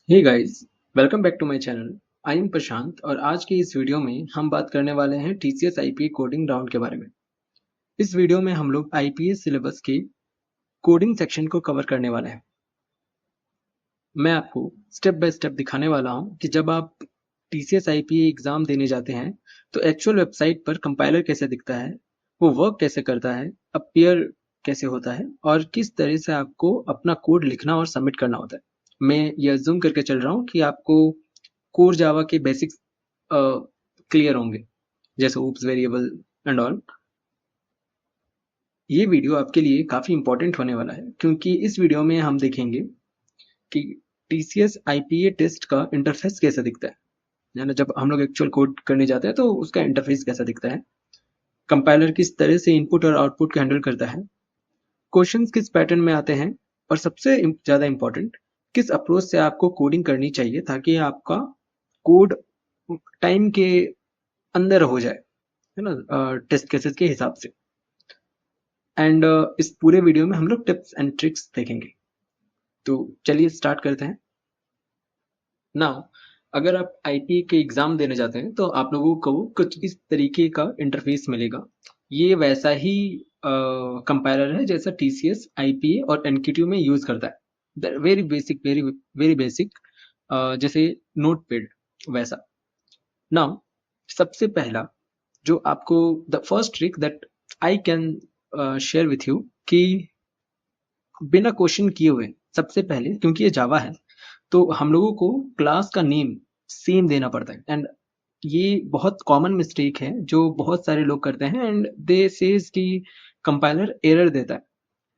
Hey guys, welcome back to my channel. I am Prashant और आज की इस वीडियो में हम बात करने वाले हैं टीसीएस आईपीए कोडिंग राउंड के बारे में। इस वीडियो में हम लोग आईपीएस सिलेबस के कोडिंग सेक्शन को कवर करने वाले हैं। मैं आपको स्टेप बाय स्टेप दिखाने वाला हूं कि जब आप टीसीएस आईपीए एग्जाम देने जाते हैं तो एक्चुअल वेबसाइट पर कंपाइलर कैसे दिखता है, वो वर्क कैसे करता है, अपीयर कैसे होता है और किस तरह से आपको अपना कोड लिखना और सबमिट करना होता है। मैं ये अज्यूम करके चल रहा हूँ कि आपको कोर जावा के बेसिक्स क्लियर होंगे, जैसे oops वेरिएबल एंड ऑल। ये वीडियो आपके लिए काफी इंपॉर्टेंट होने वाला है क्योंकि इस वीडियो में हम देखेंगे कि टीसीएस आईपीए टेस्ट का इंटरफेस कैसा दिखता है ना। जब हम लोग एक्चुअल कोड करने जाते हैं तो उसका इंटरफेस कैसा दिखता है, कंपाइलर किस तरह से इनपुट और आउटपुट को हैंडल करता है, क्वेश्चंस किस पैटर्न में आते हैं और सबसे ज्यादा इंपॉर्टेंट किस अप्रोच से आपको कोडिंग करनी चाहिए ताकि आपका कोड टाइम के अंदर हो जाए, है ना, टेस्ट केसेस के हिसाब से। एंड इस पूरे वीडियो में हम लोग टिप्स एंड ट्रिक्स देखेंगे। तो चलिए स्टार्ट करते हैं। नाउ, अगर आप आईपीए के एग्जाम देने जाते हैं तो आप लोगों को कुछ इस तरीके का इंटरफेस मिलेगा। ये वैसा ही कंपाइलर है जैसा टीसीएस आईपीए और एनक्यूटीयू में यूज करता है। Very basic, very very basic, जैसे नोटपैड वैसा। नाउ, सबसे पहला जो आपको, the first trick that I can share with you कि बिना क्वेश्चन किए हुए सबसे पहले, क्योंकि ये जावा है तो हम लोगों को क्लास का नेम सेम देना पड़ता है। एंड ये बहुत कॉमन मिस्टेक है जो बहुत सारे लोग करते हैं। एंड दे सेज कि कंपाइलर एरर देता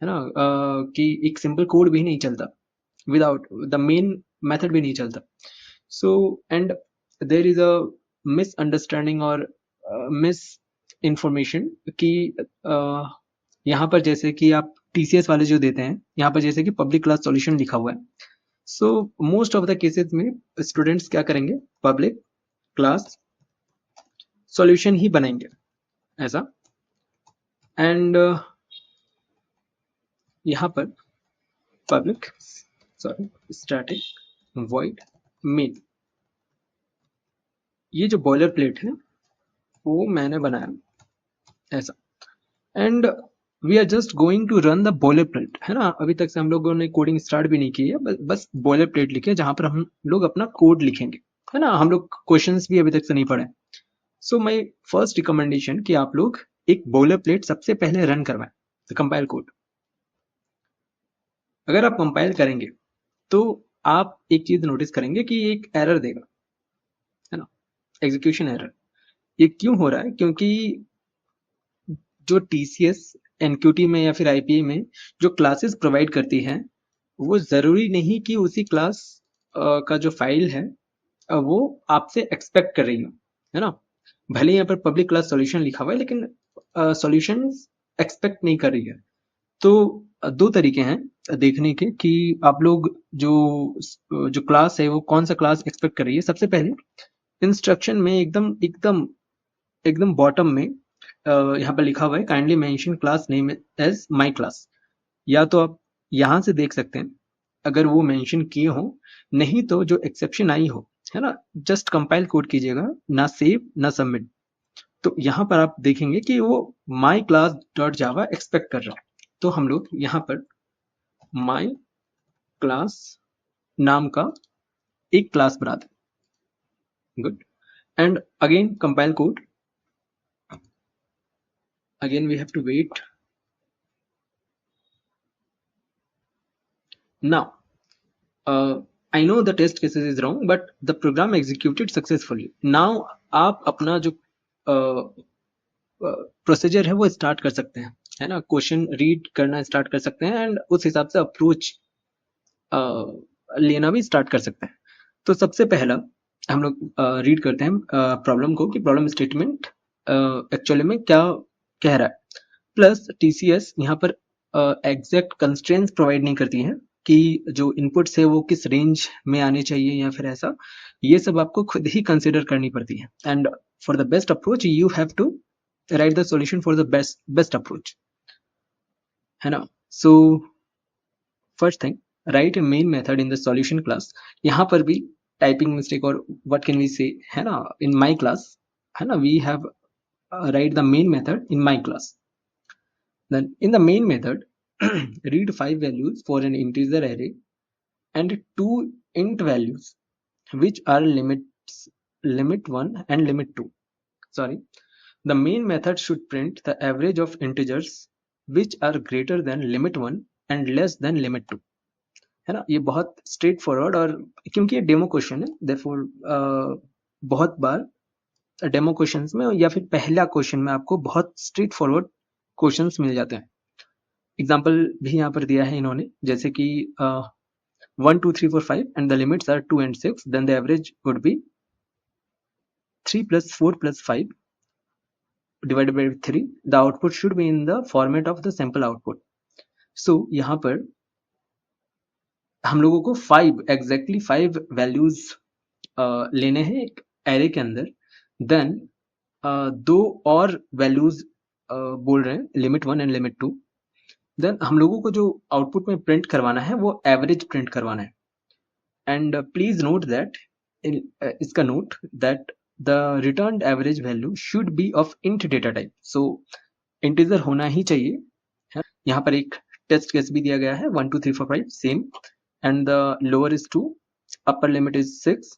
है ना, कि एक सिंपल कोड भी नहीं चलता, विदाउट द मेन मेथड भी नहीं चलता। So and there is a misunderstanding और मिस इंफॉर्मेशन कि यहाँ पर जैसे कि आप टीसीएस वाले जो देते हैं, यहाँ पर जैसे कि पब्लिक क्लास सॉल्यूशन लिखा हुआ है। So most of the cases में स्टूडेंट्स क्या करेंगे, पब्लिक क्लास सॉल्यूशन ही बनाएंगे ऐसा। एंड यहाँ पर public, sorry, static void main, ये जो बॉयलर प्लेट है वो मैंने बनाया ऐसा। And we are just going to run the boiler plate, है ना। अभी तक से हम लोगों ने कोडिंग स्टार्ट भी नहीं की है, बस बॉयलर प्लेट लिखे जहां पर हम लोग अपना कोड लिखेंगे, है ना। हम लोग क्वेश्चंस भी अभी तक से नहीं पढ़े। सो माय फर्स्ट रिकमेंडेशन कि आप लोग एक बॉयलर प्लेट सबसे पहले रन करवाएं, कंपाइल कोड। अगर आप कंपाइल करेंगे तो आप एक चीज नोटिस करेंगे कि एक एरर देगा, है ना, एग्जीक्यूशन एरर। ये क्यों हो रहा है? क्योंकि जो टीसीएस एनक्यूटी में या फिर आईपीए में जो क्लासेस प्रोवाइड करती हैं, वो जरूरी नहीं कि उसी क्लास का जो फाइल है वो आपसे एक्सपेक्ट कर रही हो, है ना। भले यहाँ पर पब्लिक क्लास सॉल्यूशन लिखा हुआ है लेकिन सॉल्यूशन एक्सपेक्ट नहीं कर रही है। तो दो तरीके हैं देखने के कि आप लोग जो जो क्लास है वो कौन सा क्लास एक्सपेक्ट कर रही है। सबसे पहले इंस्ट्रक्शन में एकदम एकदम एकदम बॉटम में यहाँ पर लिखा हुआ है kindly mention class name as my class. या तो आप यहाँ से देख सकते हैं अगर वो मेंशन किए हो, नहीं तो जो एक्सेप्शन आई हो, है ना, जस्ट कंपाइल कोड कीजिएगा, ना सेव ना सबमिट। तो यहाँ पर आप देखेंगे कि वो my class dot Java expect कर रहा है। तो हम लोग यहाँ पर माई क्लास नाम का एक क्लास बनाते हैं। Good. And again compile code, again we have to wait. Now, I know the test cases is wrong, but the program executed successfully. Now आप अपना जो प्रोसीजर है वो स्टार्ट कर सकते हैं, है ना। क्वेश्चन रीड करना स्टार्ट कर सकते हैं एंड उस हिसाब से अप्रोच लेना भी स्टार्ट कर सकते हैं। तो सबसे पहला हम लोग रीड करते हैं प्रॉब्लम को कि प्रॉब्लम स्टेटमेंट एक्चुअली में क्या कह रहा है। प्लस टीसीएस यहाँ पर एग्जैक्ट कंस्ट्रेंट्स प्रोवाइड नहीं करती है कि जो इनपुट्स है वो किस रेंज में आने चाहिए या फिर ऐसा। ये सब आपको खुद ही कंसिडर करनी पड़ती है। And for the best approach you have to write the solution for the best approach, है ना। So first thing, write main method in the solution class. यहाँ पर भी टाइपिंग मिस्टेक और व्हाट कैन वी से है ना, in my class है ना, we have write the main method in my class. Then in the main method read 5 values for an integer array and 2 int values which are limit 1 and limit 2. Sorry, the main method should print the average of integers which are greater than limit 1 and less than limit 2, है ना। ये बहुत straight forward, और क्योंकि ये demo question है therefore बहुत बार demo questions में या फिर पहला क्वेश्चन में आपको बहुत स्ट्रेट फॉरवर्ड क्वेश्चंस मिल जाते हैं। एग्जाम्पल भी यहाँ पर दिया है इन्होंने, जैसे कि 1 2 3 4 5 and the limits are 2 and 6, then the average would be 3 + 4 + 5 divided by 3. The output should be in the format of the sample output. So यहाँ पर हम लोगों को 5 एग्जैक्टली 5 वैल्यूज लेने हैं एक एरे के अंदर, देन 2 और वैल्यूज बोल रहे हैं लिमिट 1 एंड लिमिट 2। देन हम लोगों को जो आउटपुट में प्रिंट करवाना है वो एवरेज प्रिंट करवाना है। एंड प्लीज नोट दैट, इसका note that the return average value should be of int data type, so integer होना ही चाहिए। यहाँ पर एक टेस्ट केस भी दिया गया है 1 2 3 4 5 same, and the lower is 2, upper limit is 6,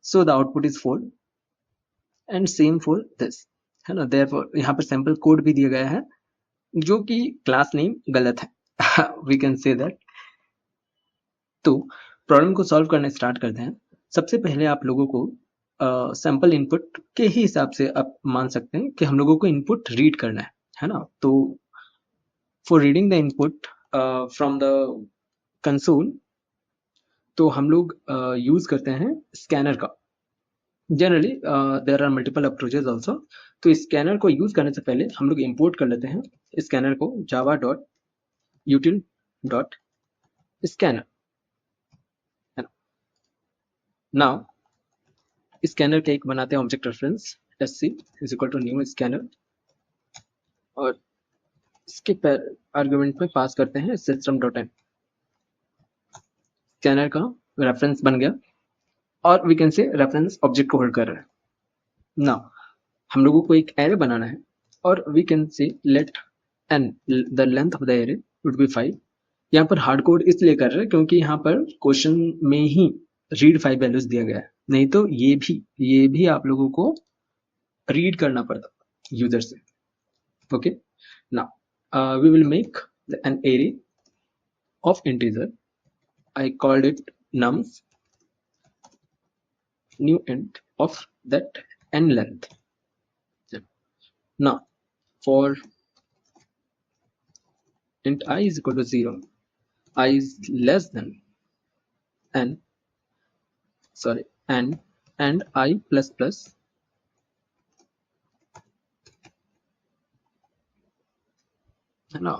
so the output is 4 and same for this, है ना। therefore यहाँ पर सैंपल कोड भी दिया गया है जो कि क्लास नेम गलत है we can say that। तो प्रॉब्लम को सॉल्व करना स्टार्ट करते हैं। सबसे पहले आप लोगों को सैंपल इनपुट के ही हिसाब से आप मान सकते हैं कि हम लोगों को इनपुट रीड करना है ना। तो for reading the input from the console, तो हम लोग यूज करते हैं स्कैनर का। Generally there are multiple approaches also. तो स्कैनर को यूज करने से पहले हम लोग इंपोर्ट कर लेते हैं स्कैनर को java.util.scanner, है ना। नाउ स्कैनर का एक बनाते हैं object reference sc is equal to new scanner, और इसके आर्गुमेंट में पास करते हैं system.in। स्कैनर का रेफरेंस बन गया और we can say reference object को होल्ड कर रहा है। नाउ हम लोगों को एक एरे बनाना है और we can say let n the length of the array would be 5। यहाँ पर हार्ड कोड इसलिए कर रहे हैं क्योंकि यहाँ पर क्वेश्चन में ही रीड 5 वैल्यूज दिया गया है, नहीं तो ये भी आप लोगों को रीड करना पड़ता यूजर से। Okay, now we will make an array of integer. I called it nums, new int of that n length. Now for int I is equal to 0, I is less than n, sorry, n and I plus plus, है ना।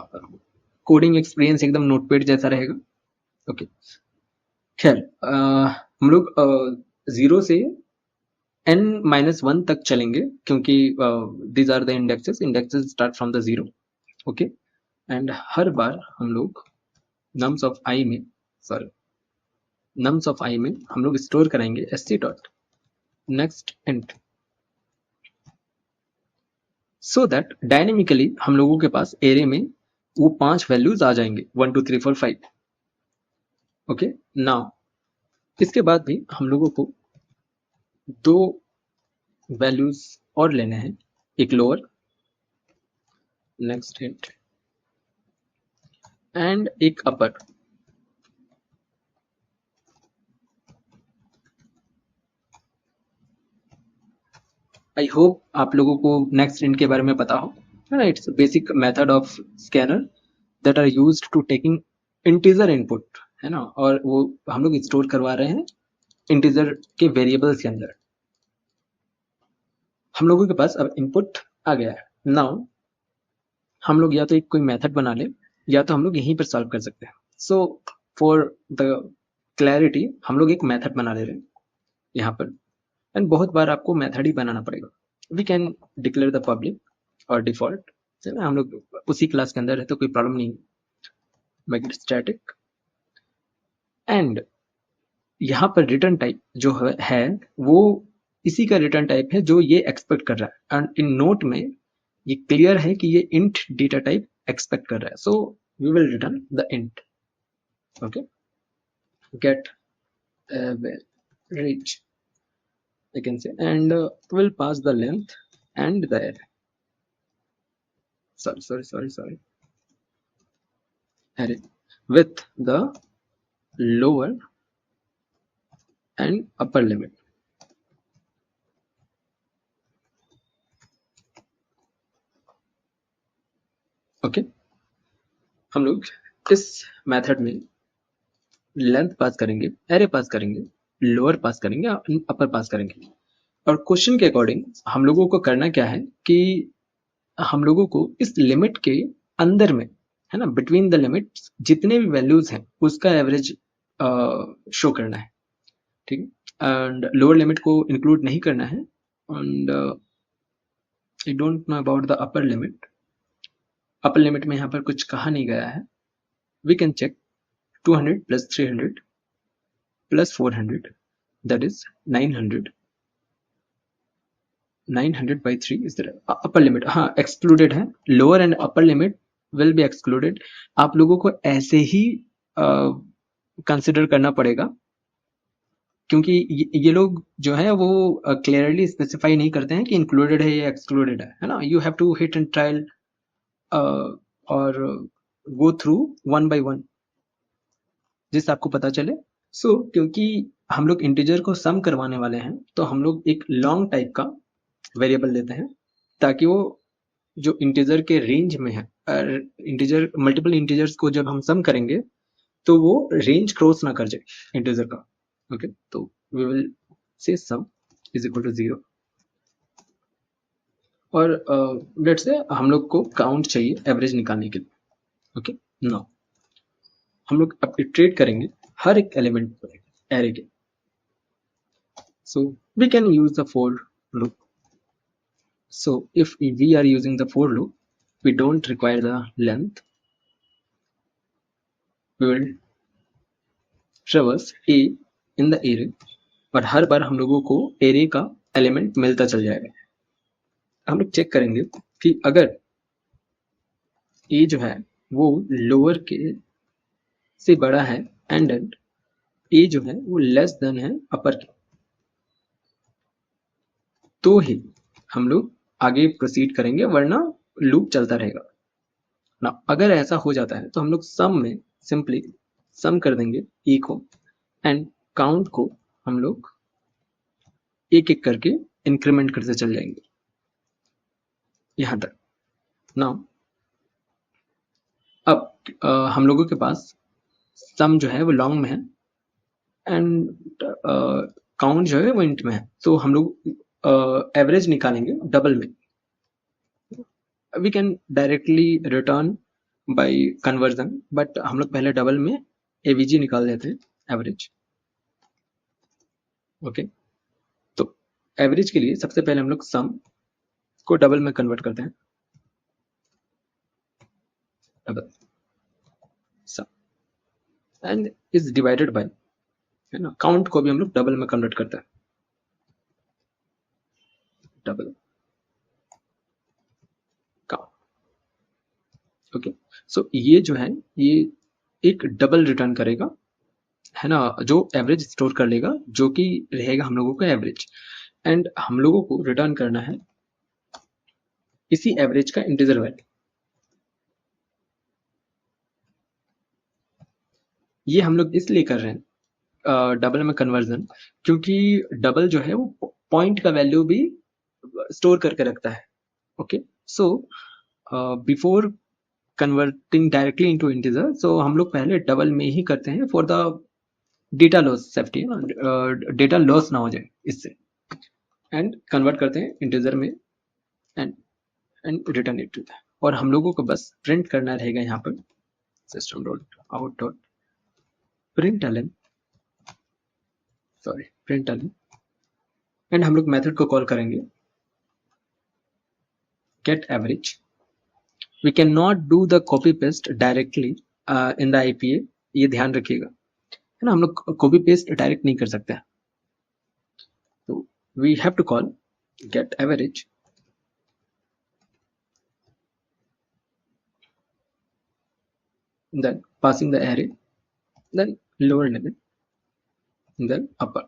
Coding experience एकदम notepad जैसा रहेगा। Okay, खैर हम लोग 0 से n-1 तक चलेंगे क्योंकि these are the indexes start from the 0। Okay, and हर बार हम लोग nums of I में हम लोग स्टोर करेंगे sc.next int, so that dynamically हम लोगों के पास एरे में वो 5 वैल्यूज आ जाएंगे 1 2 3 4 5। ओके, नाउ इसके बाद भी हम लोगों को 2 वैल्यूज और लेने हैं, एक लोअर नेक्स्ट इंट एंड एक अपर। आई होप आप लोगों को नेक्स्ट इंट के बारे में पता हो, है ना। It's basic method of scanner that are used to taking integer input, है ना, और वो हम लोग स्टोर करवा रहे हैं इंटीजर के वेरिएबल्स के अंदर। हम लोगों के पास अब इनपुट आ गया है। नाउ हम लोग या तो एक कोई मेथड बना ले या तो हम लोग यहीं पर सॉल्व कर सकते हैं। सो फॉर द क्लैरिटी हम लोग एक मेथड बना ले रहे हैं यहाँ पर, एंड बहुत बार आपको मेथड ही बनाना पड़ेगा। We can declare the public और डिफॉल्ट, हम लोग उसी क्लास के अंदर है तो कोई प्रॉब्लम नहीं। मेक इट स्टैटिक एंड यहाँ पर रिटर्न टाइप जो है वो इसी का रिटर्न टाइप है जो ये एक्सपेक्ट कर रहा है, एंड इन नोट में ये क्लियर है कि ये इंट डेटा टाइप एक्सपेक्ट कर रहा है, so we will return the int. Okay, get average I can say, and we'll pass the length and the array. Sorry. Array with the lower and upper limit. Okay, हम लोग इस method में length पास करेंगे, array पास करेंगे, lower पास करेंगे, अपर पास करेंगे. और question के अकॉर्डिंग हम लोगों को करना क्या है कि हम लोगों को इस लिमिट के अंदर में, है ना, बिटवीन द लिमिट्स जितने भी वैल्यूज हैं उसका एवरेज शो करना है. ठीक है, एंड लोअर लिमिट को इंक्लूड नहीं करना है. And I don't know about the upper limit. Upper limit में यहाँ पर कुछ कहा नहीं गया है. We can check 200 plus 300 plus 400, that is 900. 900 by 3 is the upper limit. हाँ, excluded है. Lower and upper limit will be excluded. आप लोगों को ऐसे ही कंसिडर करना पड़ेगा, क्योंकि ये लोग जो है वो क्लियरली स्पेसिफाई नहीं करते हैं कि इंक्लूडेड है या एक्सक्लूडेड है ना. You have to hit and trial और go through one by one जिससे आपको पता चले. सो क्योंकि हम लोग इंटीजर को सम करवाने वाले हैं तो हम लोग एक लॉन्ग टाइप का वेरिएबल लेते हैं ताकि वो जो इंटीजर के रेंज में है, इंटीजर मल्टीपल इंटीजर्स को जब हम सम करेंगे तो वो रेंज क्रॉस ना कर जाए इंटीजर का. ओके, तो we will say some is equal to 0. और लेट्स से हम लोग को काउंट चाहिए एवरेज निकालने के लिए. ओके, नाउ हम लोग अब इटरेट करेंगे हर एक एलिमेंट पर एरे के. So we can use the for loop. So if we are using the for loop, we don't require the length. We will traverse a in the array, और हर बार हम लोगों को array का एलिमेंट मिलता चल जाएगा. हम लोग चेक करेंगे कि अगर a जो है वो लोअर के से बड़ा है एंड a जो है वो लेस देन है अपर के, तो ही हम लोग आगे प्रोसीड करेंगे, वरना लूप चलता रहेगा ना. अगर ऐसा हो जाता है तो हम लोग सम में सिंपली सम कर देंगे e को, एंड काउंट को हम लोग एक एक करके इंक्रीमेंट करते चल जाएंगे यहां तक. नाउ अब हम लोगों के पास सम जो है वो लॉन्ग में है एंड काउंट जो है वो इंट में है, तो हम लोग एवरेज निकालेंगे डबल में. We can directly return by conversion, but हम लोग पहले डबल में एवीजी निकाल देते हैं एवरेज. ओके, तो एवरेज के लिए सबसे पहले हम लोग सम को डबल में कन्वर्ट करते हैं. Double sum and is divided by, है ना, काउंट को भी हम लोग डबल में कन्वर्ट करते हैं. Double count. ओके, सो ये जो है ये एक डबल रिटर्न करेगा, है ना, जो एवरेज स्टोर कर लेगा, जो कि रहेगा हम लोगों का एवरेज. एंड हम लोगों को रिटर्न करना है इसी एवरेज का इंटीजर वैल्यू. ये हम लोग इसलिए कर रहे हैं डबल में कन्वर्जन, क्योंकि डबल जो है वो पॉइंट का वैल्यू भी स्टोर करके रखता है. Okay, so before converting directly into integer, so हम लोग पहले डबल में ही करते हैं for the data loss safety, data loss ना हो जाए इससे. एंड कन्वर्ट करते हैं इंटीजर में एंड रिटर्न इट टू. और हम लोगों को बस प्रिंट करना रहेगा यहाँ पर system dot out dot println, sorry println, and हम लोग मेथड को कॉल करेंगे get average. We can not do the copy paste directly in the IPA, ये ध्यान रखिएगा, है ना, हम लोग कॉपी पेस्ट डायरेक्ट नहीं कर सकते हैं, तो we have to call get average then passing the array, then lower limit, then upper.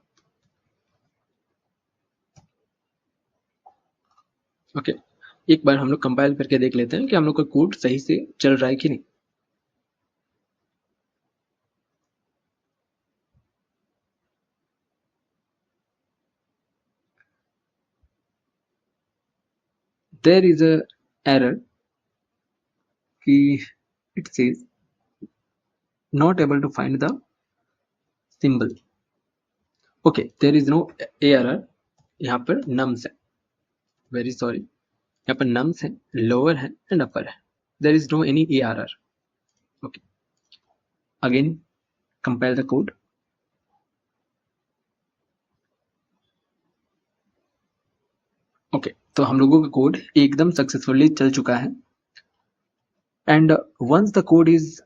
Okay एक बार हम लोग कंपाइल करके देख लेते हैं कि हम लोग का कोड सही से चल रहा है कि नहीं। देयर इज अ एरर कि it says not able to find the symbol. Okay there is no error, यहाँ पर नम्स है, वेरी सॉरी, यहाँ पर नम्स है, लोअर है एंड अपर है, there is no any error. Okay again compile the code. Okay तो हम लोगों का कोड एकदम सक्सेसफुली चल चुका है and once the code is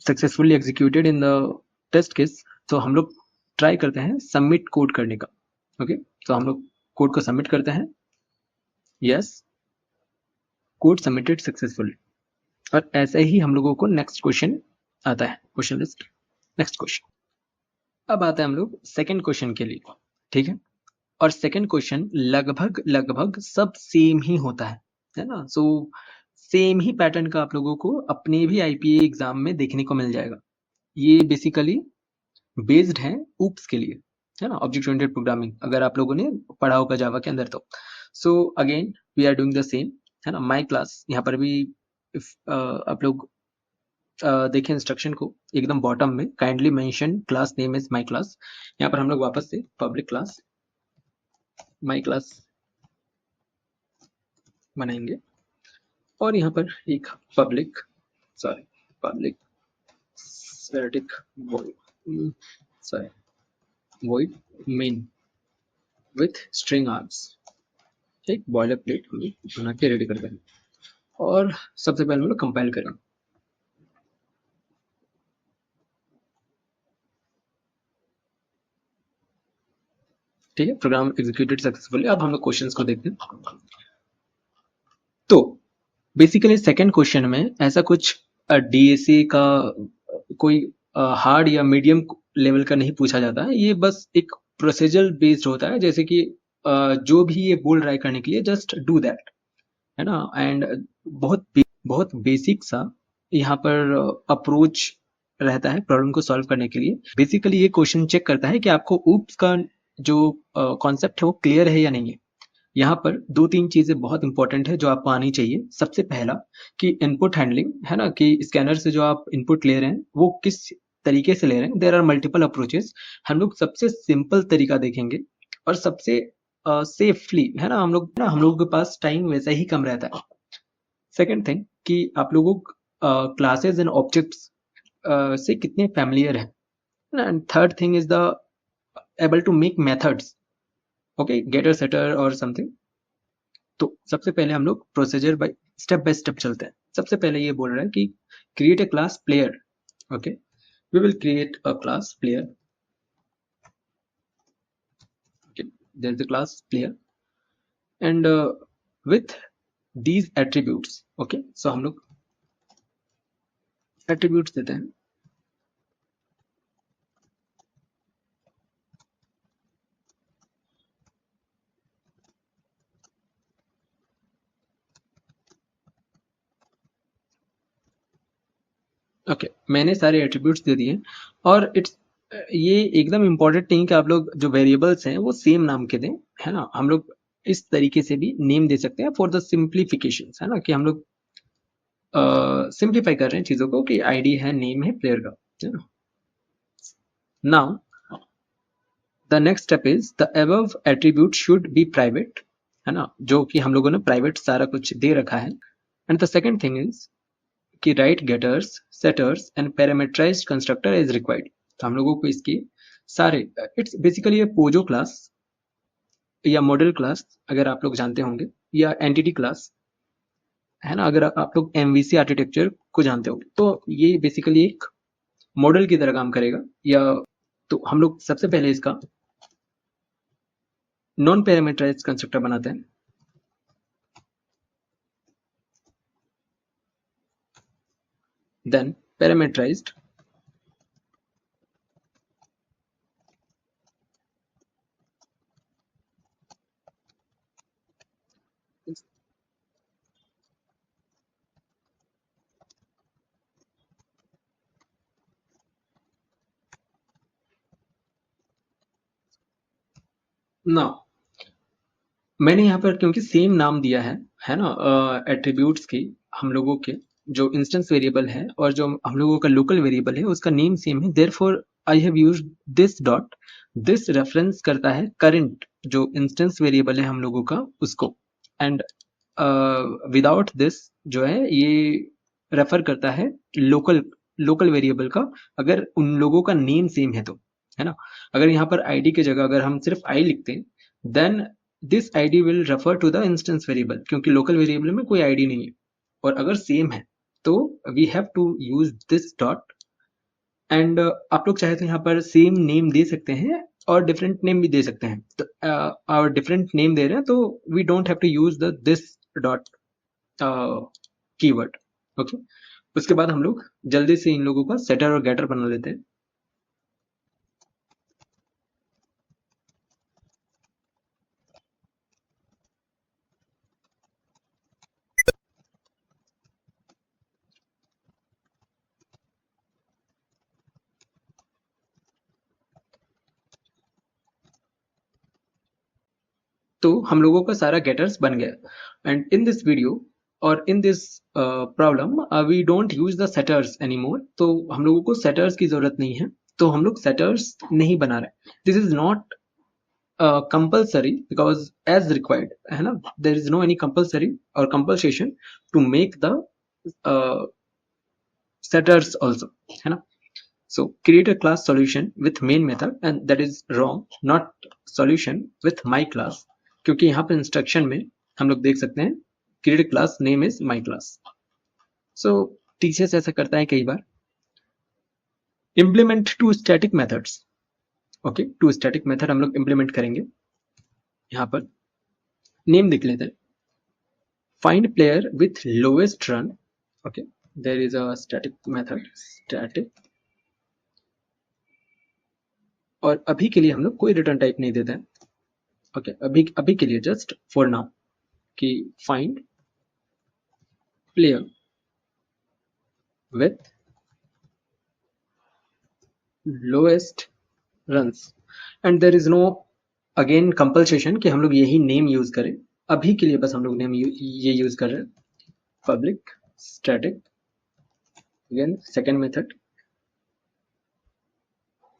successfully executed in the test case, तो हम लोग ट्राई करते हैं सबमिट कोड करने का। ओके तो हम लोग कोड को सबमिट करते हैं, यस कोड सबमिटेड सक्सेसफुली, और ऐसे ही हम लोगों को नेक्स्ट क्वेश्चन आता है, क्वेश्चन लिस्ट नेक्स्ट क्वेश्चन। अब आते हैं हम लोग सेकंड क्वेश्चन के लिए, ठीक है, और सेकंड क्वेश्चन लगभग लगभग सब सेम ही होता है ना, सो सेम ही पैटर्न का आप लोगों को अपने भी आईपीए एग्जाम में देखने को मिल जाएगा। ये बेसिकली बेस्ड है ऊप्स के लिए, है ना, ऑब्जेक्ट ओरिएंटेड प्रोग्रामिंग, अगर आप लोगों ने पढ़ा होगा जावा के अंदर तो। So again we are doing the same, है ना, माई क्लास, यहाँ पर भी आप लोग देखें इंस्ट्रक्शन को एकदम बॉटम में, kindly mention class name is my class, यहाँ पर हम लोग वापस से पब्लिक क्लास माई क्लास बनाएंगे और यहाँ पर एक public static void main with string args, एक बॉयलर प्लेट हम लोग बना के रेडी करते हैं और सबसे पहले हम लोग कंपाइल करें। ठीक है, प्रोग्राम एग्जीक्यूटेड सक्सेसफुली। अब हम लोग क्वेश्चंस को देखते हैं। तो बेसिकली सेकंड क्वेश्चन में ऐसा कुछ डीएसए का कोई हार्ड या मीडियम लेवल का नहीं पूछा जाता है, ये बस एक प्रोसीजर बेस्ड होता है, जैसे कि जो भी ये बोल रहा है करने के लिए जस्ट डू दैट, है ना, एंड बहुत बेसिक सा यहाँ पर अप्रोच रहता है प्रॉब्लम को सॉल्व करने के लिए। बेसिकली ये क्वेश्चन चेक करता है कि आपको ऊप्स का जो कॉन्सेप्ट है वो क्लियर है या नहीं है। यहाँ पर दो तीन चीजें बहुत इंपॉर्टेंट है जो आपको आनी चाहिए। सबसे पहला कि इनपुट हैंडलिंग, है ना, कि स्कैनर से जो आप इनपुट ले रहे हैं वो किस तरीके से ले रहे हैं। देयर आर मल्टीपल अप्रोचेस, हम लोग सबसे सिंपल तरीका देखेंगे और सबसे सेफली, है ना, हम लोगों के पास टाइम वैसा ही कम रहता है। सेकेंड थिंग कि आप लोगों क्लासेस एंड ऑब्जेक्ट्स से कितने फैमिलियर है, and third thing is the able to make methods, okay, getter setter और समथिंग। तो सबसे पहले हम लोग प्रोसीजर बाय स्टेप चलते हैं। सबसे पहले ये बोल रहा है कि create a class player. Okay we will create a class player, there is a class player and with these attributes. Okay so हम लोग एट्रीब्यूट्स देते हैं। ओके मैंने सारे एट्रीब्यूट्स दे दिए और इट्स ये एकदम इंपॉर्टेंट नहीं कि आप लोग जो वेरिएबल्स हैं वो सेम नाम के दें, है ना, हम लोग इस तरीके से भी नेम दे सकते हैं फॉर द सिंप्लीफिकेशन, है ना, कि हम लोग सिंप्लीफाई कर रहे हैं चीजों को, कि आईडी है, नेम है प्लेयर का, है ना। Now the next step is the above attribute should be private, है ना, जो कि हम लोगों ने प्राइवेट सारा कुछ दे रखा है। And the second thing is कि write getters setters and parameterized constructor is required. तो हम लोगों को इसके सारे, इट्स बेसिकली ये पोजो क्लास या मॉडल क्लास अगर आप लोग जानते होंगे, या एंटिटी क्लास, है ना, अगर आप लोग एमवीसी आर्किटेक्चर को जानते हो तो ये बेसिकली एक मॉडल की तरह काम करेगा, या तो हम लोग सबसे पहले इसका नॉन पैरामीटराइज्ड कंस्ट्रक्टर बनाते हैं। देन पैरामीटराइज्ड नाउ मैंने यहाँ पर क्योंकि सेम नाम दिया है ना, एट्रीब्यूट्स की हम लोगों के जो इंस्टेंस वेरिएबल है और जो हम लोगों का लोकल वेरिएबल है उसका नेम सेम है, therefore I have used this dot. This reference करता है करंट जो इंस्टेंस वेरिएबल है हम लोगों का उसको, एंड विदाउट दिस जो है ये रेफर करता है लोकल लोकल वेरिएबल का, अगर उन लोगों का नेम सेम है तो, है ना। अगर यहाँ पर आईडी की जगह अगर हम सिर्फ आई लिखते हैं, then this id will refer to the instance variable, क्योंकि लोकल वेरिएबल में कोई id नहीं है। और अगर सेम है तो we have to use this dot, and आप लोग चाहे तो यहाँ पर सेम नेम दे सकते हैं और डिफरेंट नेम भी दे सकते हैं। तो और डिफरेंट नेम दे रहे हैं तो we don't have to use the this dot keyword. Okay, उसके बाद हम लोग जल्दी से इन लोगों का सेटर और गेटर बना लेते हैं। तो हम लोगों का सारा गेटर्स बन गया, एंड इन दिस वीडियो और in this problem we don't use the setters anymore. तो हम लोगों को सेटर्स की जरूरत नहीं है, तो हम लोग सेटर्स नहीं बना रहे। This is not compulsory because as required, है ना, there is no any compulsory और compulsion to make the setters also, है ना। So create a class solution with main method, and that is wrong, not solution with my class, क्योंकि यहाँ पे instruction में हम लोग देख सकते हैं create a class name is my class। So teachers ऐसा करता है कई बार। implement two static methods। Okay, two static method हम लोग इंप्लीमेंट करेंगे। यहाँ पर नेम देख लेते हैं, find player with lowest run। Okay, there is a static method static, और अभी के लिए हम लोग कोई रिटर्न टाइप नहीं देते हैं। ओके, अभी अभी के लिए जस्ट फॉर नाउ कि find player with lowest runs, and there is no again compulsion कि हम लोग यही नेम यूज करें। अभी के लिए बस हम लोग नेम ये यूज कर रहे हैं, public static, again second method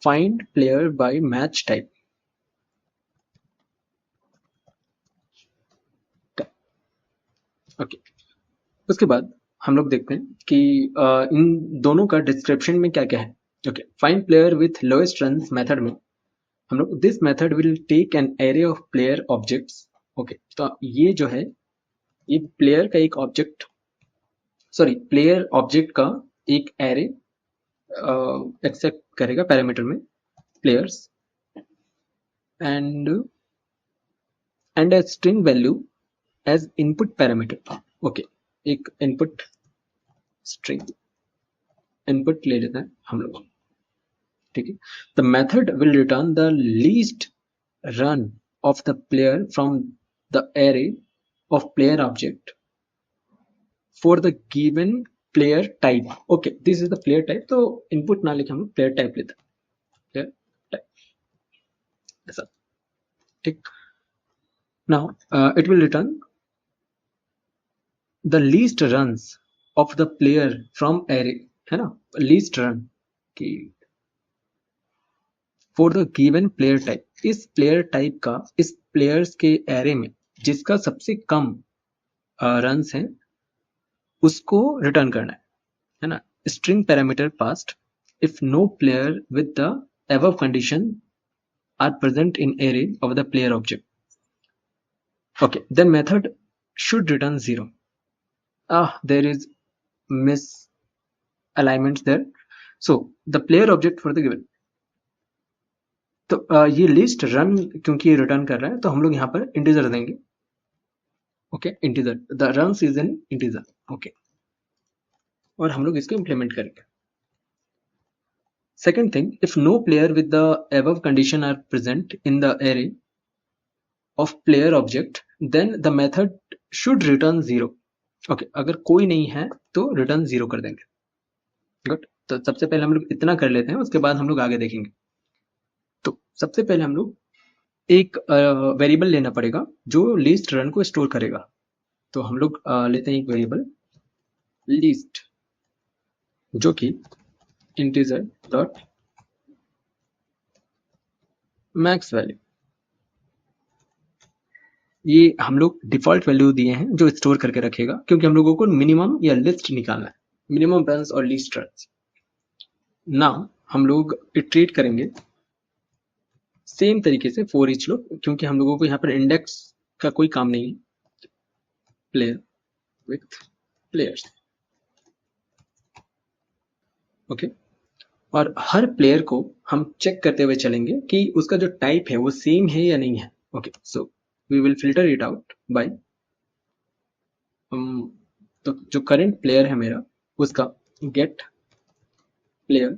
find player by match type। Okay, उसके बाद हम लोग देखते हैं कि इन दोनों का डिस्क्रिप्शन में क्या क्या है। Okay, find player with lowest runs method में हम लोग this method will take an array of player objects. Okay, तो ये जो है ये प्लेयर का एक ऑब्जेक्ट, सॉरी प्लेयर ऑब्जेक्ट का एक एरे एक्सेप्ट करेगा पैरामीटर में players, and a string value as input parameter। Okay, एक इनपुट स्ट्रिंग इनपुट ले लेते हैं हम लोग, ठीक है। The method will return the least run of the player from the array of player object for the given player type. Okay, this is the player type, तो input ना लिखे हम लोग प्लेयर टाइप लेते हैं, प्लेयर टाइप ऐसा, ठीक। Now it will return the least runs off the player from array, है ना, लीस्ट रन की for the given player type, इस प्लेयर टाइप का इस प्लेयर्स के एरे में जिसका सबसे कम रन्स हैं उसको रिटर्न करना है ना। String parameter passed if no player with the above condition are present in array of the player object। okay, then method should return 0। there is misalignments there, so the player object for the given तो ये list run क्योंकि return कर रहा है तो हम लोग यहाँ पर इंटीजर देंगे. Okay, integer, the runs is an integer. Okay, और हम लोग इसको इम्प्लीमेंट करेंगे. Second thing, if no player with the above condition are present in the array of player object, then the method should return 0. Okay, अगर कोई नहीं है तो रिटर्न 0 कर देंगे. गुड. तो सबसे पहले हम लोग इतना कर लेते हैं, उसके बाद हम लोग आगे देखेंगे. तो सबसे पहले हम लोग एक वेरिएबल लेना पड़ेगा जो लिस्ट रन को स्टोर करेगा. तो हम लोग लेते हैं एक वेरिएबल लिस्ट जो कि इंटीजर डॉट मैक्स वैल्यू, ये हम लोग डिफॉल्ट वैल्यू दिए हैं जो स्टोर करके रखेगा क्योंकि हम लोगों को मिनिमम या लिस्ट निकालना है, मिनिमम रन्स और लीस्ट रन्स. नाउ हम लोग इटरेट करेंगे सेम तरीके से फॉर ईच लूप क्योंकि हम लोगों को यहाँ पर इंडेक्स का कोई काम नहीं है. Player with players. ओके, और हर प्लेयर को हम चेक करते हुए चलेंगे कि उसका जो टाइप है वो सेम है या नहीं है. Okay, so we will filter it out by तो जो करंट प्लेयर है मेरा उसका गेट प्लेयर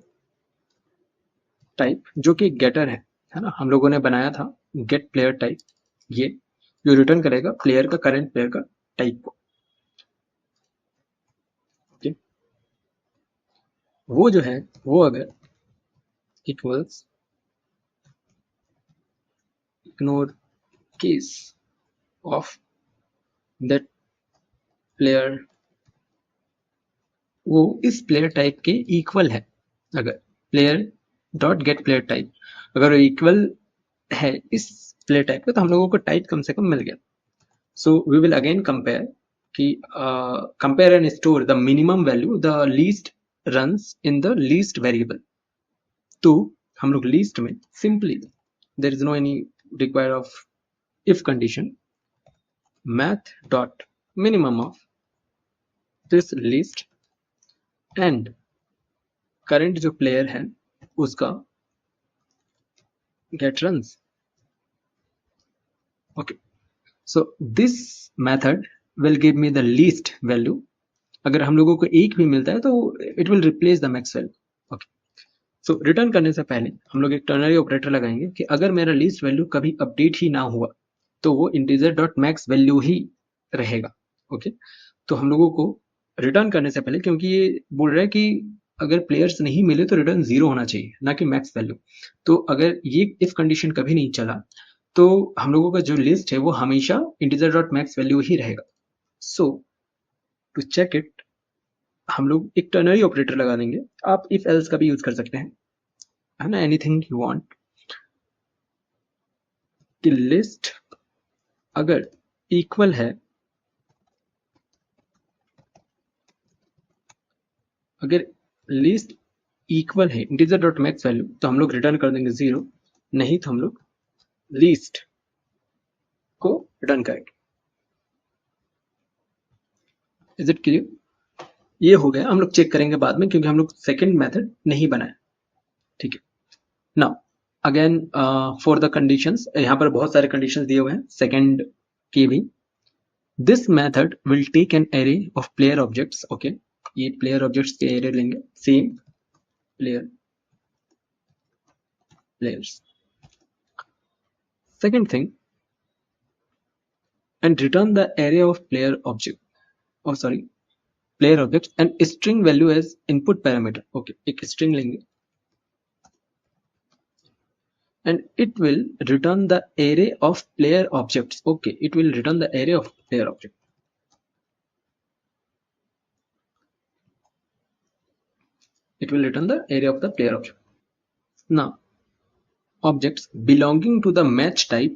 टाइप जो कि गेटर है ना, हम लोगों ने बनाया था गेट प्लेयर टाइप, ये जो रिटर्न करेगा प्लेयर का, करंट प्लेयर का टाइप को. ओके, वो जो है वो अगर equals ignore case of that player, वो इस प्लेयर टाइप के इक्वल है. अगर player dot gate player type अगर इक्वल है इस प्लेयर टाइप का तो हम लोगों को टाइप कम से कम मिल गया. So we will again compare कि compare and store the minimum value the least runs in the least variable. तो हम लोग लीस्ट में simply there is no any require of if condition, math dot minimum of this list and current जो player है उसका get runs. Okay, so this method will give me the least value. अगर हम लोगों को एक भी मिलता है तो it will replace the max value. Okay, so return करने से पहले हम लोग एक टर्नरी ऑपरेटर लगाएंगे कि अगर मेरा लीस्ट वैल्यू कभी अपडेट ही ना हुआ तो वो इंटीजर डॉट मैक्स वैल्यू ही रहेगा. ओके, तो हम लोगों को रिटर्न करने से पहले, क्योंकि ये बोल रहा है कि अगर प्लेयर्स नहीं मिले तो रिटर्न 0 होना चाहिए ना कि मैक्स वैल्यू, तो अगर ये इफ कंडीशन कभी नहीं चला तो हम लोगों का जो लिस्ट है वो हमेशा इंटीजर डॉट मैक्स वैल्यू ही रहेगा. सो टू चेक इट हम लोग एक टर्नरी ऑपरेटर लगा देंगे. आप इफ एल्स का भी यूज कर सकते हैं, है ना, एनीथिंग यू वांट. कि लिस्ट अगर इक्वल है, अगर लिस्ट इक्वल है इंटीजर डॉट मैक्स वैल्यू तो हम लोग रिटर्न कर देंगे 0, नहीं तो हम लोग लिस्ट को रिटर्न करेंगे. Is it clear? ये हो गया, हम लोग चेक करेंगे बाद में क्योंकि हम लोग सेकंड मेथड नहीं बनाए. ठीक है, now again for the conditions, यहाँ पर बहुत सारे कंडीशंस दिए हुए हैं सेकंड के भी. This method will take an array of player objects. Okay, ये प्लेयर ऑब्जेक्ट्स के एरे लेंगे, same player players. Second thing, and return the array of player object, or sorry, player objects and string value as input parameter. Okay, एक string लेंगे and it will return the array of player objects. Okay, it will return the array of player object. It will return the array of the player object. Now, objects belonging to the match type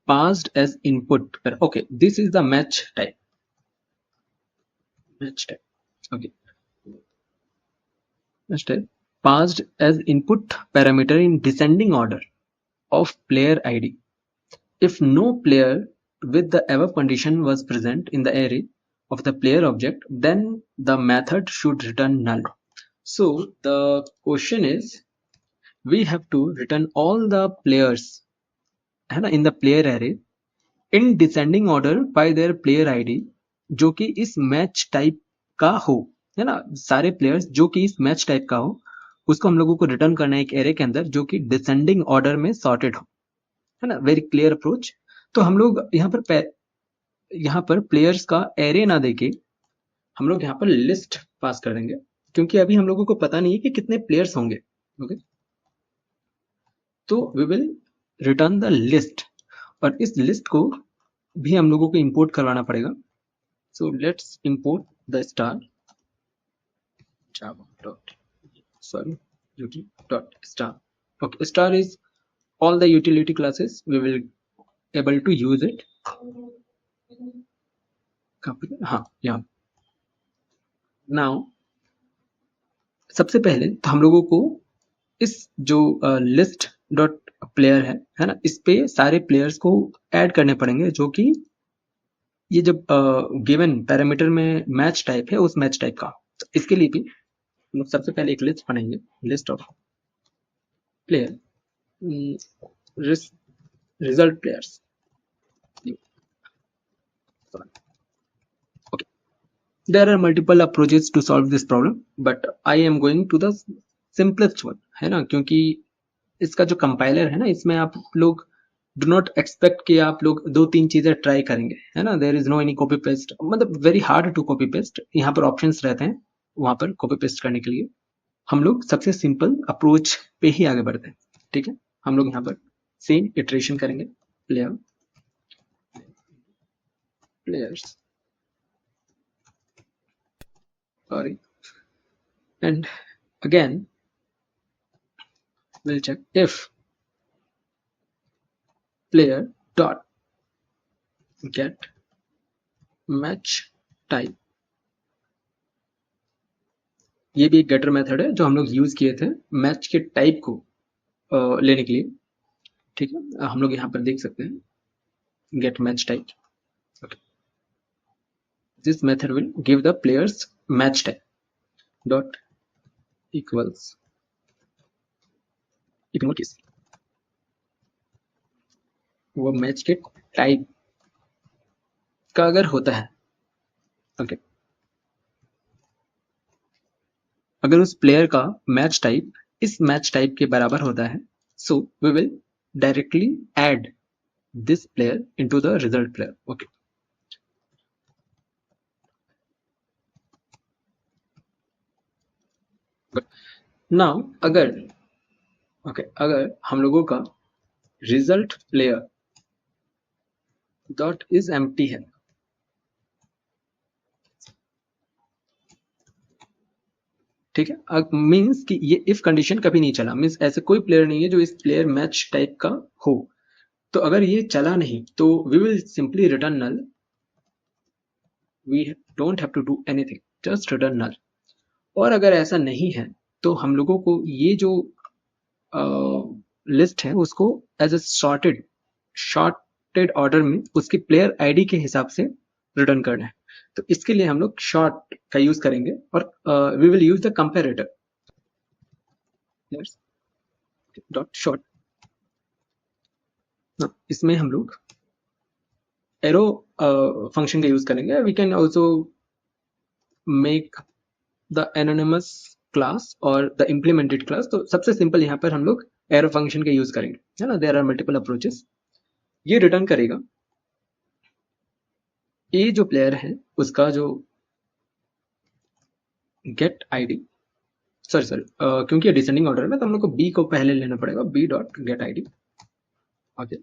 passed as input. Okay, this is the match type. Match type. Okay, match type passed as input parameter in descending order of player ID. If no player with the above condition was present in the array of the player object, then the method should return null. So the question is, we have to return all the players, है ना, in the player array in descending order by their player ID, जो कि इस match type का हो, है ना, सारे प्लेयर्स जो कि इस मैच टाइप का हो, उसको हम लोगों को रिटर्न करना है एक एरे के अंदर जो कि डिसेंडिंग ऑर्डर में सॉर्टेड हो, है ना, वेरी क्लियर अप्रोच। तो हम लोग यहाँ पर प्लेयर्स का एरे ना देके हम लोग यहाँ पर लिस्ट पास कर देंगे, क्योंकि अभी हम लोगों को पता नहीं है कि कितने प्लेयर्स होंगे। ओके, तो we will return the list, और इस लिस्ट को भी हम लोगों को इंपोर्ट करवाना पड़ेगा। So let's import the star java dot sorry ut dot star. Okay, star is all the utility classes we will able to use it. हाँ, यहाँ नाउ सबसे पहले तो हम लोगों को इस जो लिस्ट डॉट प्लेयर है ना, इस पे सारे प्लेयर्स को ऐड करने पड़ेंगे जो कि ये जब गिवन पैरामीटर में मैच टाइप है उस मैच टाइप का। तो इसके लिए भी हम लोग सबसे पहले एक लिस्ट बनाएंगे, list of player result players. Okay, there are multiple approaches to solve this problem, but I am going to the simplest one, है ना, क्योंकि इसका जो कंपाइलर है ना, इसमें आप लोग डू नॉट एक्सपेक्ट कि आप लोग दो तीन चीजें ट्राई करेंगे, है ना, there is no any copy paste, मतलब very hard to copy paste. यहाँ पर ऑप्शंस रहते हैं वहां पर कॉपी पेस्ट करने के लिए। हम लोग सबसे सिंपल अप्रोच पे ही आगे बढ़ते हैं, ठीक है। हम लोग यहाँ पर सेम इटरेशन करेंगे, players sorry, and again we'll check if player dot get match type। ये भी एक गेटर मेथड है जो हम लोग यूज किए थे मैच के टाइप को लेने के लिए, ठीक है। हम लोग यहाँ पर देख सकते हैं get match type. okay. This method will give the players match type dot equals ignore case, वो मैच के टाइप का अगर होता है, ओके, अगर उस प्लेयर का मैच टाइप इस मैच टाइप के बराबर होता है, so we will directly add this player into the result player. Okay, now अगर हम लोगों का result player dot is empty है, ठीक है, मीन्स कि ये इफ कंडीशन कभी नहीं चला, मीन्स ऐसे कोई प्लेयर नहीं है जो इस प्लेयर मैच टाइप का हो। तो अगर ये चला नहीं तो we will simply return null, we don't have to do anything, just return null. और अगर ऐसा नहीं है तो हम लोगों को ये जो लिस्ट है उसको एज ए शॉर्टेड ऑर्डर में उसकी प्लेयर आईडी के हिसाब से रिटर्न करना है। तो इसके लिए हम लोग शॉर्ट का यूज करेंगे और we will use the comparator dot sort. इसमें हम लोग एरो फंक्शन का यूज करेंगे। We can also make the anonymous class और द इम्प्लीमेंटेड क्लास। तो सबसे सिंपल यहाँ पर हम लोग एरो फंक्शन का यूज करेंगे, है ना। There are multiple approaches. ये रिटर्न करेगा ए जो प्लेयर है उसका जो गेट आईडी, सॉरी क्योंकि डिसेंडिंग ऑर्डर में तो हम लोग को बी को पहले लेना पड़ेगा, B dot get ID okay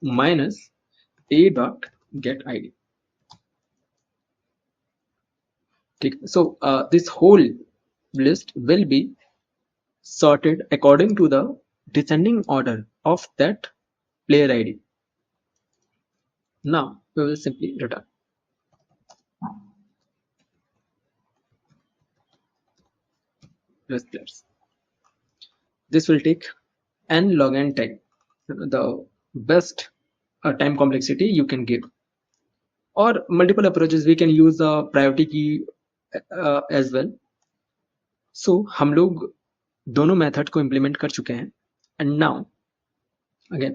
minus A dot get ID, ठीक। So this whole list will be sorted according to the descending order of that player id. Now we will simply return those players. This will take n log n time, the best time complexity you can give. Or multiple approaches, we can use the priority key as well. So हम लोग दोनों method को implement कर चुके हैं। And now again,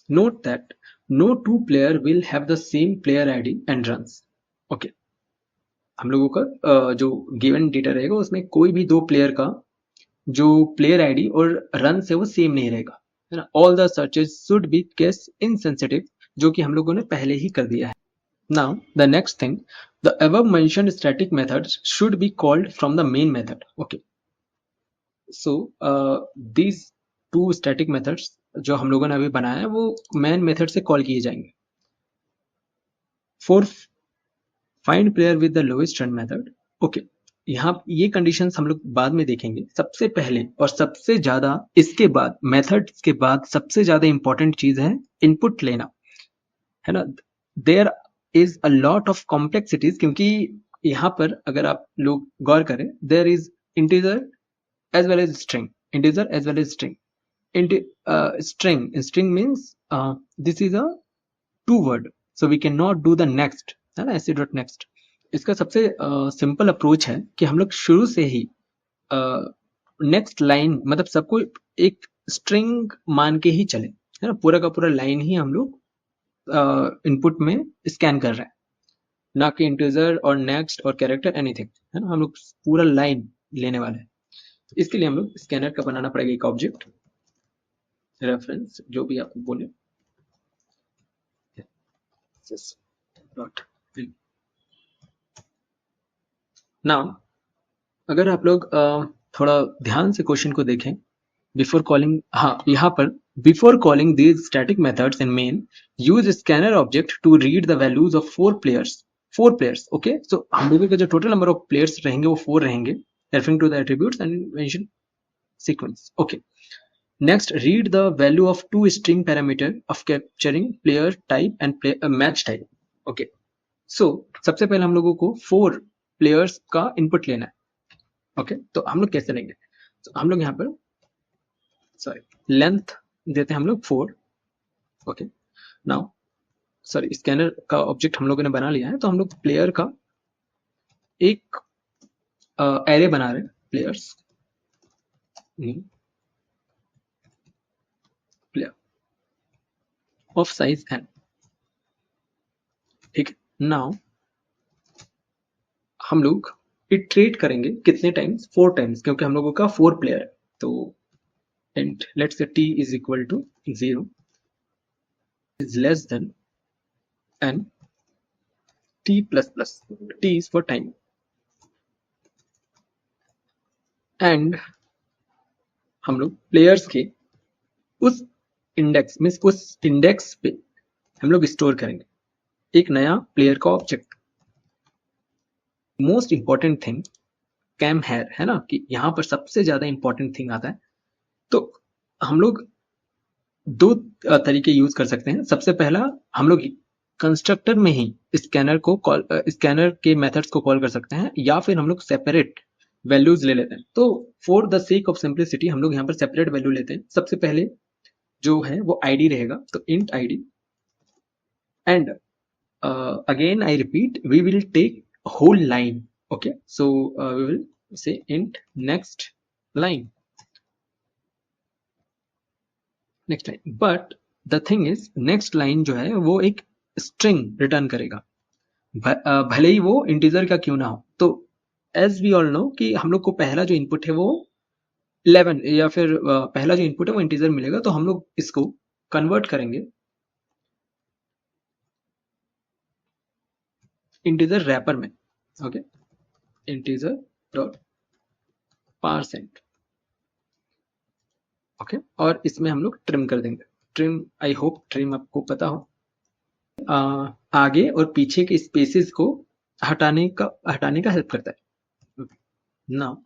note that no two player will have the same player ID and runs. Okay, हम लोगों का जो गिवन डेटा रहेगा उसमें कोई भी दो प्लेयर का जो प्लेयर आईडी और रन है वो सेम नहीं रहेगा, है ना. All the searches should be case insensitive, जो कि हम लोगों ने पहले ही कर दिया है. Now the next thing, the above mentioned static methods should be called from the main method. Okay, so these two static methods जो हम लोगों ने अभी बनाया है वो मेन मेथड से कॉल किए जाएंगे. For find player with the lowest run method. Okay, यहाँ ये कंडीशंस हम लोग बाद में देखेंगे. सबसे पहले और सबसे ज्यादा इसके बाद मेथड्स के बाद सबसे ज्यादा इंपॉर्टेंट चीज है इनपुट लेना, है ना. There is a lot of complexities, क्योंकि यहाँ पर अगर आप लोग गौर करें, there is integer as well as string, integer as well as string. String means this is a two word, so we can not do the next, है ना, ऐसे डॉट नेक्स्ट. इसका सबसे सिंपल अप्रोच है कि हम लोग शुरू से ही नेक्स्ट लाइन मतलब सबको एक स्ट्रिंग मान के ही चले, है ना. पूरा का पूरा लाइन ही हम लोग इनपुट में स्कैन कर रहे हैं, ना कि इंटीजर और नेक्स्ट और कैरेक्टर एनीथिंग, है ना. हम लोग पूरा लाइन लेने वाले हैं. इसके लिए हम लोग स्कैनर का बनाना पड़ेगा एक ऑब्जेक्ट, रेफरेंस जो भी आप बोले. नाउ अगर आप लोग थोड़ा ध्यान से क्वेश्चन को देखें, बिफोर कॉलिंग, हाँ यहाँ पर before calling these static methods in main use scanner object to read the values of four players. Okay, so हम लोगों के जो टोटल नंबर ऑफ प्लेयर्स रहेंगे वो 4 रहेंगे, referring to the attributes and mention sequence. Okay, next read the value of two string parameter of capturing player type and match type. Okay, so सबसे पहले हम लोगों को 4 प्लेयर्स का इनपुट लेना है. ओके, तो हम लोग कैसे लेंगे, तो हम लोग यहाँ पर लेंथ देते हैं हम लोग 4. ओके, नाउ स्कैनर का ऑब्जेक्ट हम लोगों ने बना लिया है, तो हम लोग प्लेयर का एक एरे बना रहे हैं, players player of size n. ठीक है, नाउ हम लोग इटरेट करेंगे कितने टाइम्स, 4 टाइम्स, क्योंकि हम लोगों का 4 प्लेयर है. तो and let's say t is equal to 0 is less than n t plus plus, t is for time, and हम लोग प्लेयर्स के उस इंडेक्स पे हम लोग स्टोर करेंगे एक नया प्लेयर का ऑब्जेक्ट. मोस्ट इंपॉर्टेंट थिंग कैम है ना, कि यहाँ पर सबसे ज्यादा इंपॉर्टेंट थिंग आता है. तो हम लोग दो तरीके यूज कर सकते हैं. सबसे पहला, हम लोग कंस्ट्रक्टर में ही स्कैनर के मेथड्स को कॉल कर सकते हैं, या फिर हम लोग सेपरेट वैल्यूज ले लेते हैं. तो for the sake of simplicity हम लोग यहाँ पर सेपरेट वैल्यू लेते हैं. सबसे पहले जो है वो आईडी रहेगा, तो int ID, and again I repeat, we will take whole line. Okay, so we will say int next line, but the thing is next line जो है वो एक string रिटर्न करेगा, भले ही वो इंटीजर का क्यों ना हो. तो एज वी ऑल नो कि हम लोग को पहला जो इनपुट है वो 11, या फिर पहला जो इनपुट है वो इंटीजर मिलेगा, तो हम लोग इसको कन्वर्ट करेंगे इंटीजर रैपर में. Okay, integer dot percent. Okay, और इसमें हम लोग ट्रिम कर देंगे. ट्रिम, आई होप ट्रिम आपको पता हो, आगे और पीछे के स्पेसेस को हटाने का हेल्प करता है. नाउ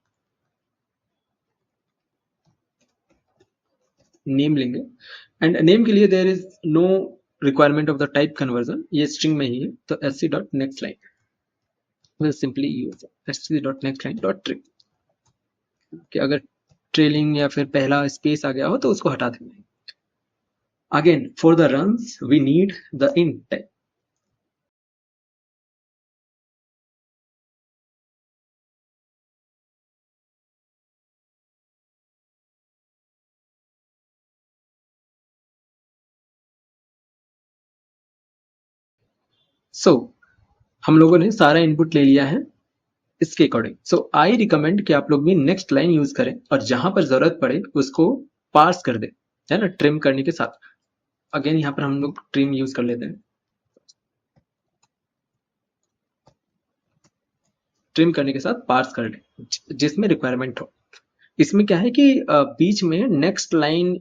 नेम लेंगे, एंड नेम के लिए there is no requirement of the type conversion, ये स्ट्रिंग में ही है. तो sc dot next line will simply use sc dot next line dot trim, कि अगर ट्रेलिंग या फिर पहला स्पेस आ गया हो तो उसको हटा देंगे. Again for the runs we need the int so हम लोगों ने सारा इनपुट ले लिया है इसके अकॉर्डिंग। सो आई रिकमेंड कि आप लोग भी नेक्स्ट लाइन यूज करें और जहां पर जरूरत पड़े उसको पार्स कर दे, है ना, ट्रिम करने के साथ। अगेन यहाँ पर हम लोग ट्रिम यूज कर लेते हैं, ट्रिम करने के साथ पार्स कर ले जिसमें रिक्वायरमेंट हो। इसमें क्या है कि बीच में नेक्स्ट लाइन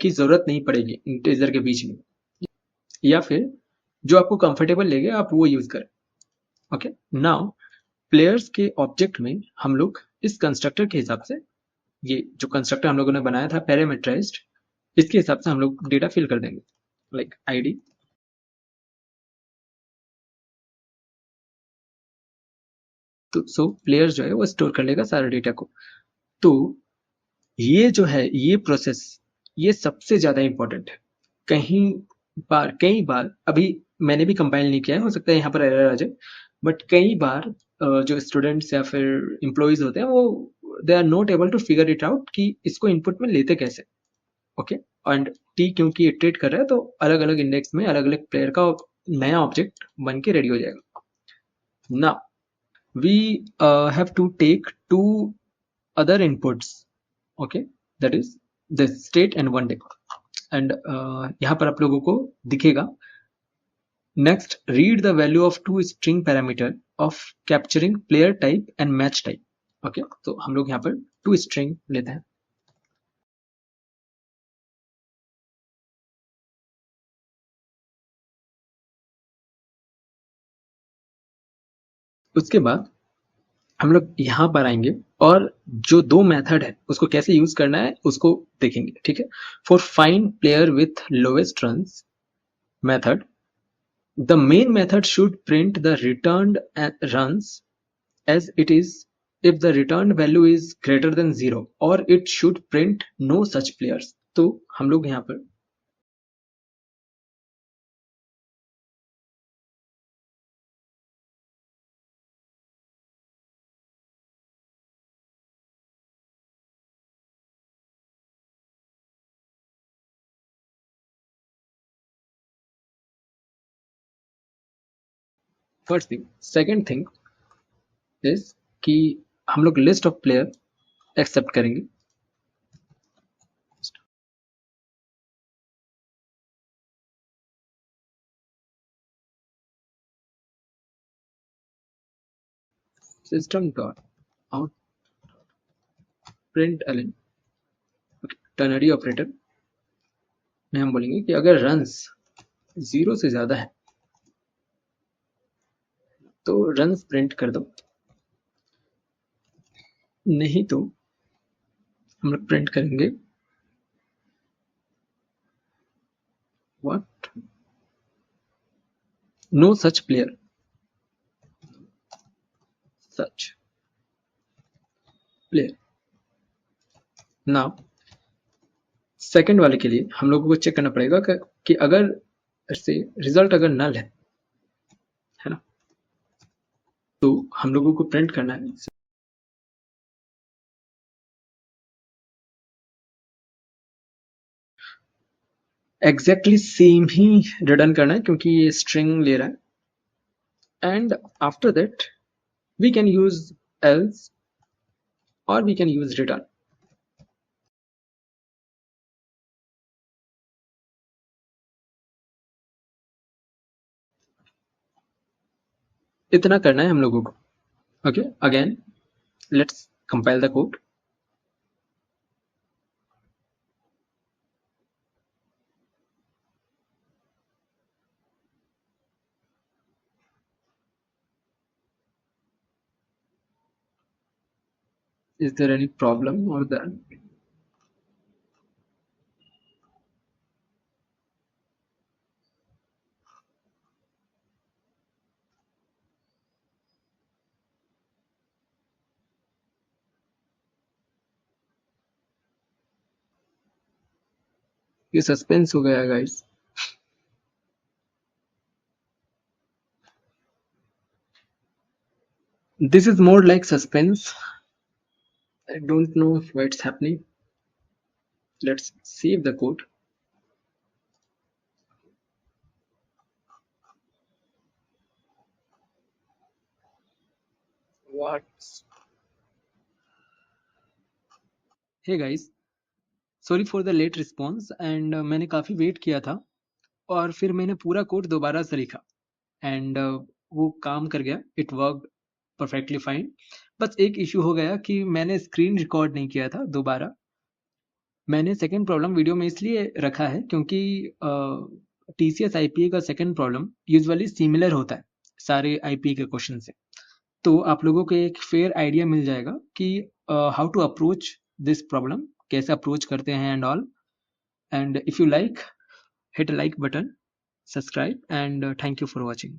की जरूरत नहीं पड़ेगी इंटीजर के बीच में, या फिर जो आपको कंफर्टेबल लगे आप वो यूज करें। ओके, नाउ प्लेयर्स के ऑब्जेक्ट में हम लोग इस कंस्ट्रक्टर के हिसाब से, ये जो कंस्ट्रक्टर हम लोगों ने बनाया था पैरामीटराइज्ड, इसके हिसाब से हम लोग डेटा फिल कर देंगे, लाइक आईडी। तो सो प्लेयर जो है वो स्टोर कर लेगा सारा डेटा को। तो ये जो है ये प्रोसेस, ये सबसे ज्यादा इंपॉर्टेंट है। कई बार अभी मैंने भी कंपाइल नहीं किया है, हो सकता है यहाँ पर एरर आ जाए, बट कई बार जो स्टूडेंट्स या फिर एम्प्लॉयज होते हैं वो they are not able to figure it out कि इसको इनपुट में लेते कैसे। ओके, एंड टी क्योंकि इटरेट कर रहा है तो अलग अलग इंडेक्स में अलग अलग प्लेयर का नया ऑब्जेक्ट बन के रेडी हो जाएगा। Now we have to take two other inputs, okay, that is the state and one day, and यहाँ पर आप लोगों को दिखेगा next read the value of two string parameter of capturing player type and match type। okay, तो हम लोग यहाँ पर two string लेते हैं। उसके बाद हम लोग यहाँ पर आएंगे और जो दो मेथड है उसको कैसे यूज करना है उसको देखेंगे, ठीक है। For find player with lowest runs method, the main method should print the returned runs as it is if the returned value is greater than 0, or it should print no such players। तो हम लोग यहाँ पर first thing, second thing is कि हम लोग list of player accept करेंगे। System dot out println ternary operator में हम बोलेंगे कि अगर रन्स 0 से ज्यादा है तो रन्स प्रिंट कर दो, नहीं तो हम लोग प्रिंट करेंगे what, no such player, such player. Now second वाले के लिए हम लोगों को चेक करना पड़ेगा कि अगर से रिजल्ट अगर नल है ना, तो हम लोगों को प्रिंट करना है एग्जैक्टली सेम ही रिटर्न करना है क्योंकि ये स्ट्रिंग ले रहा है। And after that we can use else और वी कैन यूज रिटर्न। इतना करना है हम लोगों को। Okay, again let's compile the code. Is there any problem or that? ये सस्पेंस हो गया guys. This is more like suspense. I don't know what's happening. Let's save the code. What's hey guys, sorry for the late response and मैंने काफ़ी wait किया था और फिर मैंने पूरा कोड दोबारा से लिखा एंड वो काम कर गया, इट वर्क परफेक्टली फाइन। बस एक इशू हो गया कि मैंने स्क्रीन रिकॉर्ड नहीं किया था दोबारा। मैंने सेकंड प्रॉब्लम वीडियो में इसलिए रखा है क्योंकि टीसीएस आईपीए का सेकंड प्रॉब्लम यूजुअली सिमिलर होता है सारे आईपीए के क्वेश्चन से। तो आप लोगों को एक फेयर आइडिया मिल जाएगा कि how to approach this problem, कैसे अप्रोच करते हैं and all. And if you like, hit a like button, subscribe, and thank you for watching.